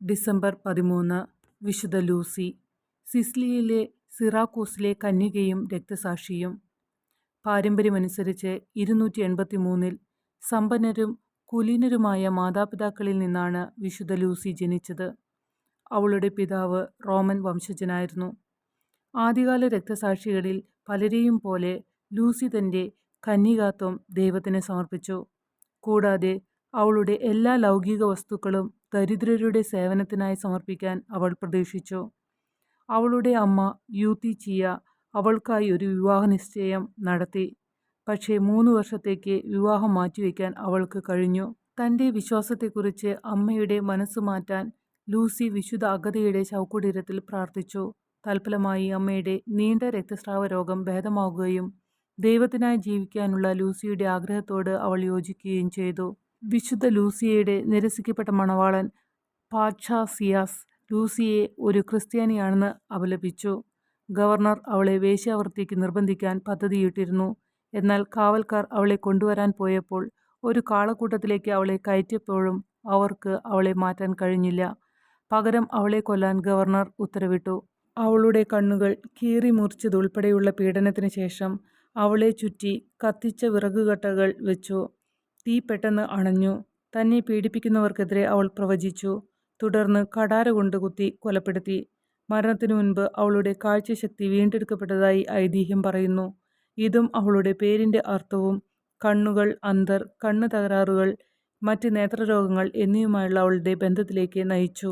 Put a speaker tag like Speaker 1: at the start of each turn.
Speaker 1: December 13 വിശുദ്ധ Lucy, സിസിലിയിലെ സിറാക്കൂസിലെ കന്യകയും രക്തസാക്ഷിയും. പാരമ്പര്യമനുസരിച്ച് 283 സമ്പന്നരും കുലീനരുമായ മാതാപിതാക്കളിൽ നിന്നാണ് വിശുദ്ധ ലൂസി ജനിച്ചത്. അവളുടെ പിതാവ് റോമൻ വംശജനായിരുന്നു. ആദ്യകാല രക്തസാക്ഷികളിൽ പലരെയും പോലെ ലൂസി തൻ്റെ കന്യകാത്വം ദൈവത്തിന് സമർപ്പിച്ചു. കൂടാതെ അവളുടെ എല്ലാ ലൗകിക വസ്തുക്കളും ദരിദ്രരുടെ സേവനത്തിനായി സമർപ്പിക്കാൻ അവൾ പ്രതീക്ഷിച്ചു. അവളുടെ അമ്മ യൂത്തിച്ചിയ അവൾക്കായി ഒരു വിവാഹ നിശ്ചയം നടത്തി. പക്ഷേ 3 വർഷത്തേക്ക് വിവാഹം മാറ്റിവെക്കാൻ അവൾക്ക് കഴിഞ്ഞു. തൻ്റെ വിശ്വാസത്തെക്കുറിച്ച് അമ്മയുടെ മനസ്സ് മാറ്റാൻ ലൂസി വിശുദ്ധ അഗതയുടെ ശവകുടീരത്തിൽ പ്രാർത്ഥിച്ചു. തൽഫലമായി അമ്മയുടെ നീണ്ട രക്തസ്രാവ രോഗം ഭേദമാകുകയും ദൈവത്തിനായി ജീവിക്കാനുള്ള ലൂസിയുടെ ആഗ്രഹത്തോട് അവൾ യോജിക്കുകയും ചെയ്തു. വിശുദ്ധ ലൂസിയയുടെ നിരസിക്കപ്പെട്ട മണവാളൻ പാട്ഷാസിയാസ് ലൂസിയെ ഒരു ക്രിസ്ത്യാനിയാണെന്ന് അപലപിച്ചു. ഗവർണർ അവളെ വേശ്യാവൃത്തിക്ക് നിർബന്ധിക്കാൻ പദ്ധതിയിട്ടിരുന്നു. എന്നാൽ കാവൽക്കാർ അവളെ കൊണ്ടുവരാൻ പോയപ്പോൾ ഒരു കാളക്കൂട്ടത്തിലേക്ക് അവളെ കയറ്റിയപ്പോഴും അവർക്ക് അവളെ മാറ്റാൻ കഴിഞ്ഞില്ല. പകരം അവളെ കൊല്ലാൻ ഗവർണർ ഉത്തരവിട്ടു. അവളുടെ കണ്ണുകൾ കീറി മുറിച്ചതുൾപ്പെടെയുള്ള പീഡനത്തിന് ശേഷം അവളെ ചുറ്റി കത്തിച്ച വിറകുകട്ടകൾ വെച്ചു. തീ പെട്ടെന്ന് അണഞ്ഞു. തന്നെ പീഡിപ്പിക്കുന്നവർക്കെതിരെ അവൾ പ്രവചിച്ചു. തുടർന്ന് കഠാര കൊണ്ട് കുത്തി കൊലപ്പെടുത്തി. മരണത്തിനു മുൻപ് അവളുടെ കാഴ്ചശക്തി വീണ്ടെടുക്കപ്പെട്ടതായി ഐതിഹ്യം പറയുന്നു. ഇതും അവളുടെ പേരിൻ്റെ അർത്ഥവും കണ്ണുകൾ, അന്ധർ, കണ്ണ് തകരാറുകൾ, മറ്റ് നേത്രരോഗങ്ങൾ എന്നിവയുമായുള്ള അവളുടെ ബന്ധത്തിലേക്ക് നയിച്ചു.